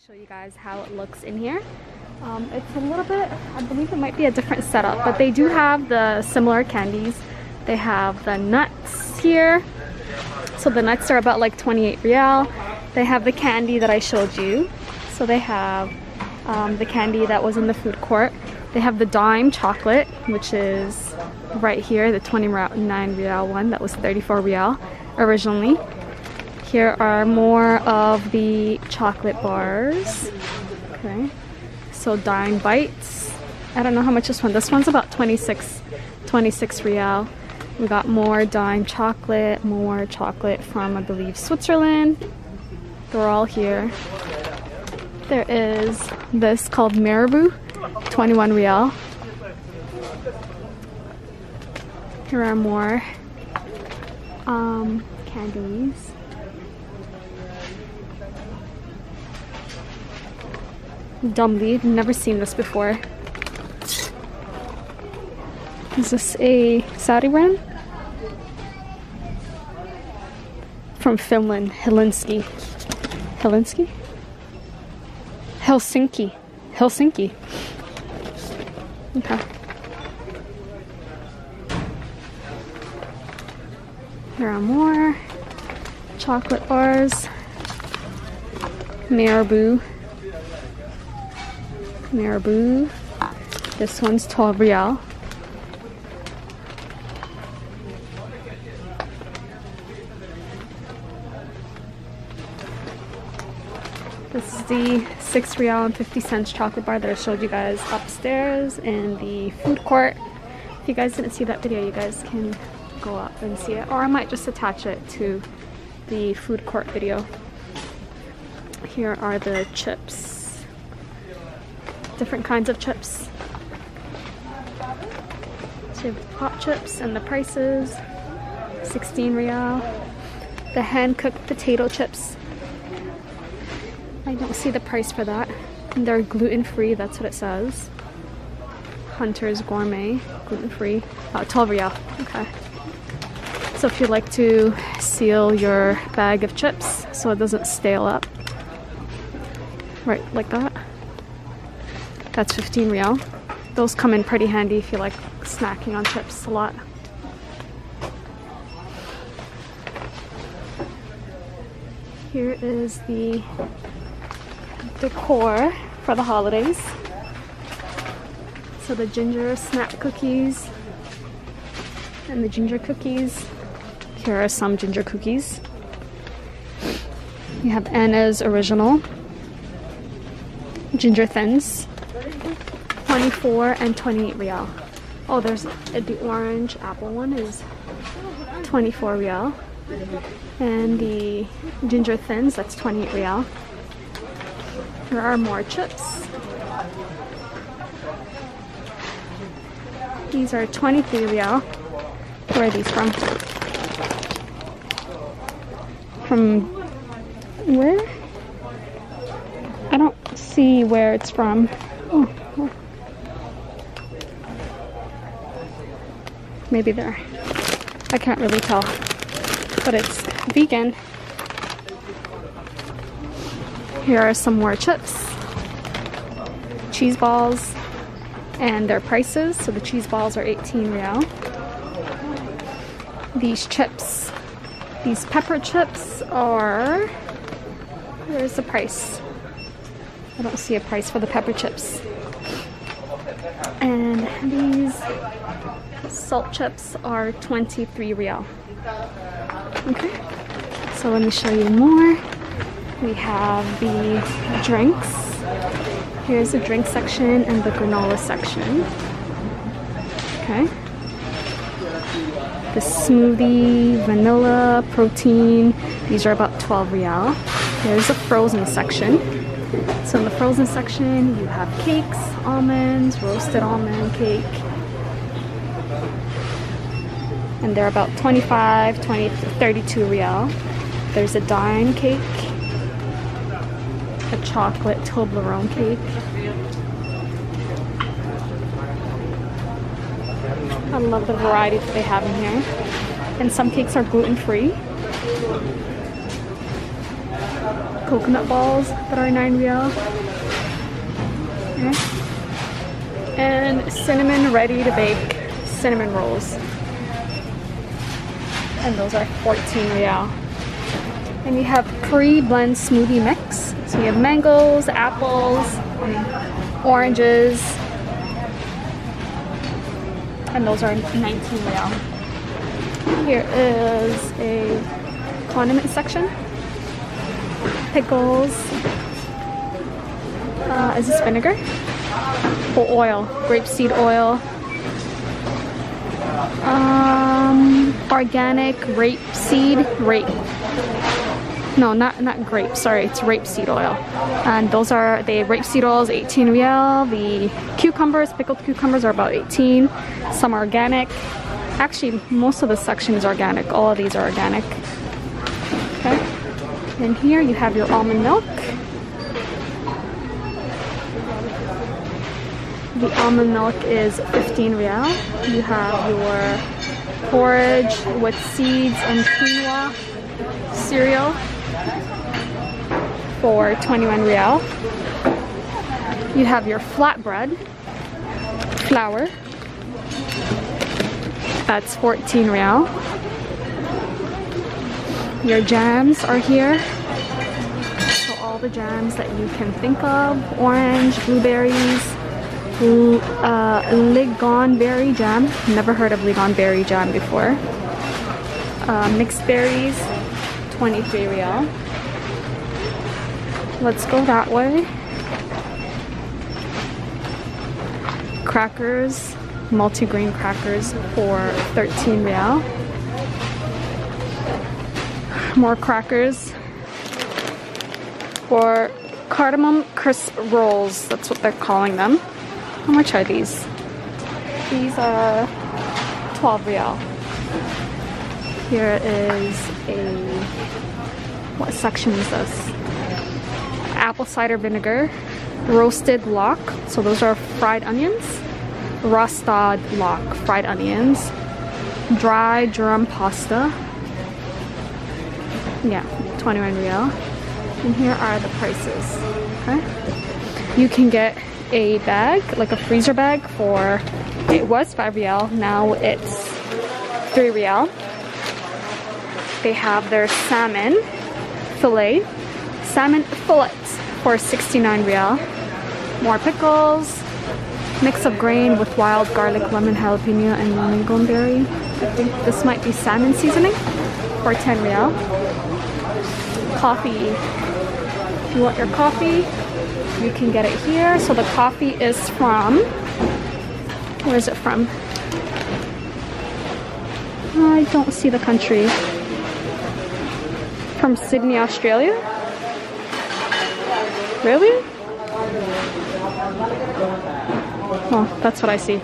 Show you guys how it looks in here. It's a little bit, I believe it might be a different setup, but they do have the similar candies. They have the nuts here. So the nuts are about like 28 Rial. They have the candy that I showed you. So they have the candy that was in the food court. They have the dime chocolate, which is right here, the 29 Rial one that was 34 Rial originally. Here are more of the chocolate bars. Okay, so dime bites. I don't know how much this one. This one's about 26 Rial. We got more dime chocolate, more chocolate from, I believe, Switzerland. They're all here. There is this called Marabou, 21 Rial. Here are more candies. Dumbly, I've never seen this before. Is this a Saudi brand? From Finland, Helsinki. Okay. Here are more chocolate bars. Marabou. This one's 12 Rial. This is the 6 Rial and 50 cents chocolate bar that I showed you guys upstairs in the food court. If you guys didn't see that video, you guys can go up and see it, or I might just attach it to the food court video. Here are the chips. Different kinds of chips. So you have the pop chips and the prices. 16 Rial. The hand-cooked potato chips. I don't see the price for that. And they're gluten-free, that's what it says. Hunter's Gourmet, gluten-free. 12 Rial. Okay. So if you'd like to seal your bag of chips so it doesn't stale up, right, like that. That's 15 Rial. Those come in pretty handy if you like snacking on chips a lot. Here is the decor for the holidays. So the ginger snap cookies and the ginger cookies. Here are some ginger cookies. You have Anna's original ginger thins. 24 and 28 Rial. Oh, there's the orange apple one is 24 Rial. And the ginger thins, that's 28 Rial. There are more chips. These are 23 Rial. Where are these from? From where? I don't see where it's from. Oh. Maybe there. I can't really tell. But it's vegan. Here are some more chips. Cheese balls. And their prices. So the cheese balls are 18 Rial. These chips. These pepper chips are... Where's the price? I don't see a price for the pepper chips. And these salt chips are 23 Rial. Okay, so let me show you more. We have the drinks. Here's the drink section and the granola section. Okay. The smoothie, vanilla, protein. These are about 12 Rial. Here's the frozen section. So in the frozen section, you have cakes, almonds, roasted almond cake. And they're about 25, 20 to 32 Rial. There's a dime cake, a chocolate Toblerone cake. I love the variety that they have in here. And some cakes are gluten-free. coconut balls that are 9 riyal. Okay. And cinnamon ready to bake cinnamon rolls. And those are 14 riyal. And you have pre-blend smoothie mix. So you have mangoes, apples, oranges. And those are 19 riyal. Here is a condiment section. Pickles. Is this vinegar? Oh, oil. Grapeseed oil. Organic rapeseed. No, not grape. Sorry, it's rapeseed oil. And those are the rapeseed oils, 18 riyal. The cucumbers, pickled cucumbers, are about 18. Some are organic. Actually, most of the section is organic. All of these are organic. Okay. And here you have your almond milk. The almond milk is 15 riyal. You have your porridge with seeds and quinoa cereal for 21 riyal. You have your flatbread flour. That's 14 riyal. Your jams are here. So all the jams that you can think of. Orange, blueberries, Ligon berry jam. Never heard of Ligon berry jam before. Mixed berries, 23 riyal. Let's go that way. Crackers, multigrain crackers for 13 riyal. More crackers for cardamom crisp rolls. That's what they're calling them. How much are these? These are 12 riyal. Here is a, what section is this? Apple cider vinegar, roasted lock. So those are fried onions. Rastad lock, fried onions. Dry drum pasta. Yeah, 21 riyal. And here are the prices. Okay. You can get a bag, like a freezer bag, for, it was 5 riyal, now it's 3 riyal. They have their salmon fillet for 69 riyal. More pickles, mix of grain with wild garlic, lemon, jalapeno, and lemon berry. I think this might be salmon seasoning for 10 riyal. Coffee. If you want your coffee, you can get it here. So the coffee is from, where is it from? I don't see the country. From Sydney, Australia? Really? Oh, that's what I see.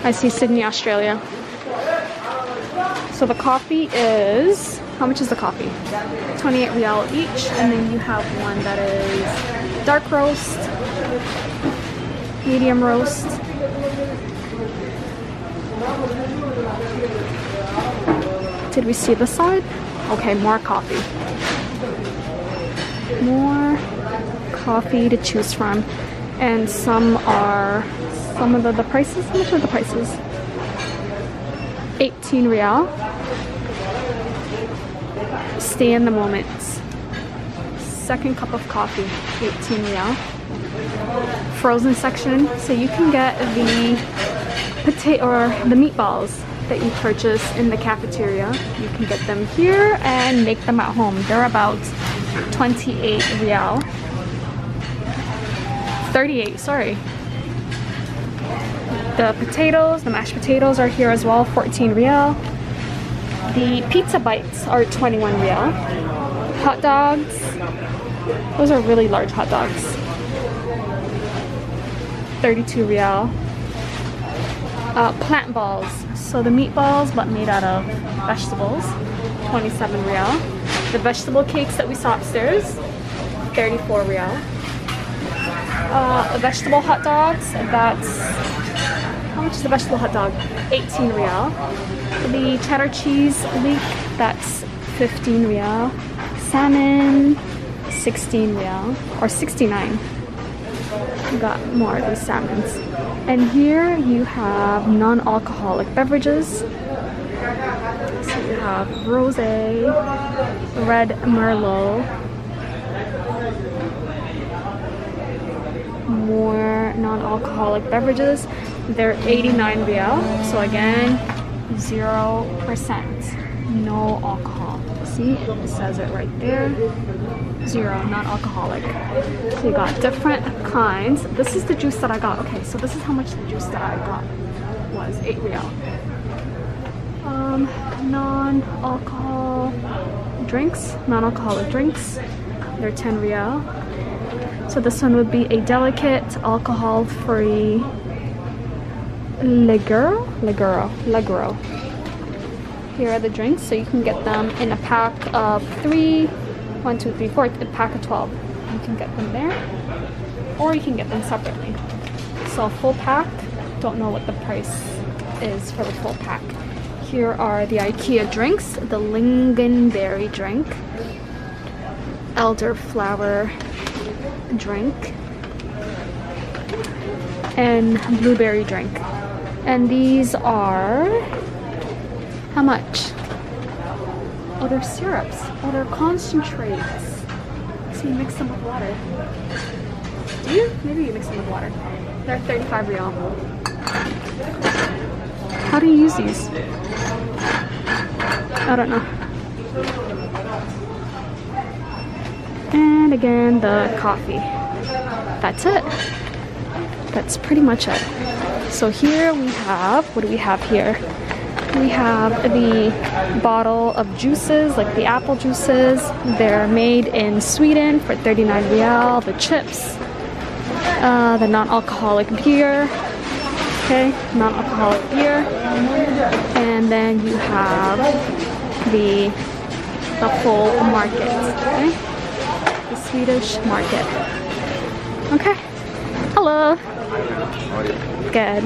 I see Sydney, Australia. So the coffee is, how much is the coffee? 28 riyal each, and then you have one that is dark roast, medium roast. Did we see the side? Okay, more coffee. More coffee to choose from. And some are, some of the prices, how much are the prices? 18 riyal. Stay in the moment. Second cup of coffee, 18 riyal. Frozen section, so you can get the potato or the meatballs that you purchase in the cafeteria. You can get them here and make them at home. They're about 28 riyal. 38, sorry. The potatoes, the mashed potatoes are here as well, 14 riyal. The pizza bites are 21 riyal. Hot dogs, those are really large hot dogs. 32 riyal. Plant balls, so the meatballs but made out of vegetables, 27 riyal. The vegetable cakes that we saw upstairs, 34 riyal. Vegetable hot dogs, that's, how much is the vegetable hot dog? 18 riyal. The cheddar cheese leek, that's 15 riyal. Salmon 16 riyal or 69. You got more of these salmons. And here you have non-alcoholic beverages. So you have rosé, red merlot, more non-alcoholic beverages. They're 89 riyal. So again, 0%, no alcohol. See, it says it right there. 0, non-alcoholic. So you got different kinds. This is the juice that I got. Okay, so this is how much the juice that I got was. 8 riyal. Non-alcohol drinks, non-alcoholic drinks. They're 10 riyal. So this one would be a delicate, alcohol-free Leguro. Here are the drinks, so you can get them in a pack of 3, 1, 2, 3, 4, a pack of 12. You can get them there, or you can get them separately. So full pack, don't know what the price is for the full pack. Here are the Ikea drinks, the lingonberry drink, elderflower drink, and blueberry drink. And these are, how much? Oh, they're syrups. Oh, they're concentrates. So you mix them with water. Do you? Maybe you mix them with water. They're 35 riyal. How do you use these? I don't know. And again, the coffee. That's it. That's pretty much it. So here we have, what do we have here? We have the bottle of juices, like the apple juices. They're made in Sweden for 39 riyal. The chips, the non-alcoholic beer. Okay, non-alcoholic beer. And then you have the full market. Okay, the Swedish market. Okay. Hello. Good.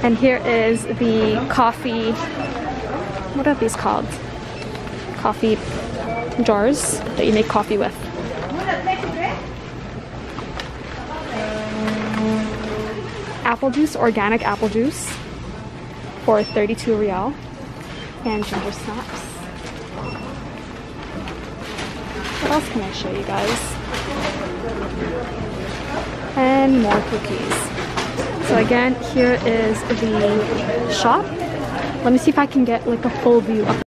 And here is the coffee, what are these called? Coffee jars that you make coffee with. Apple juice, organic apple juice for 32 riyal. And ginger snaps. What else can I show you guys? And more cookies. So again, here is the shop. Let me see if I can get like a full view of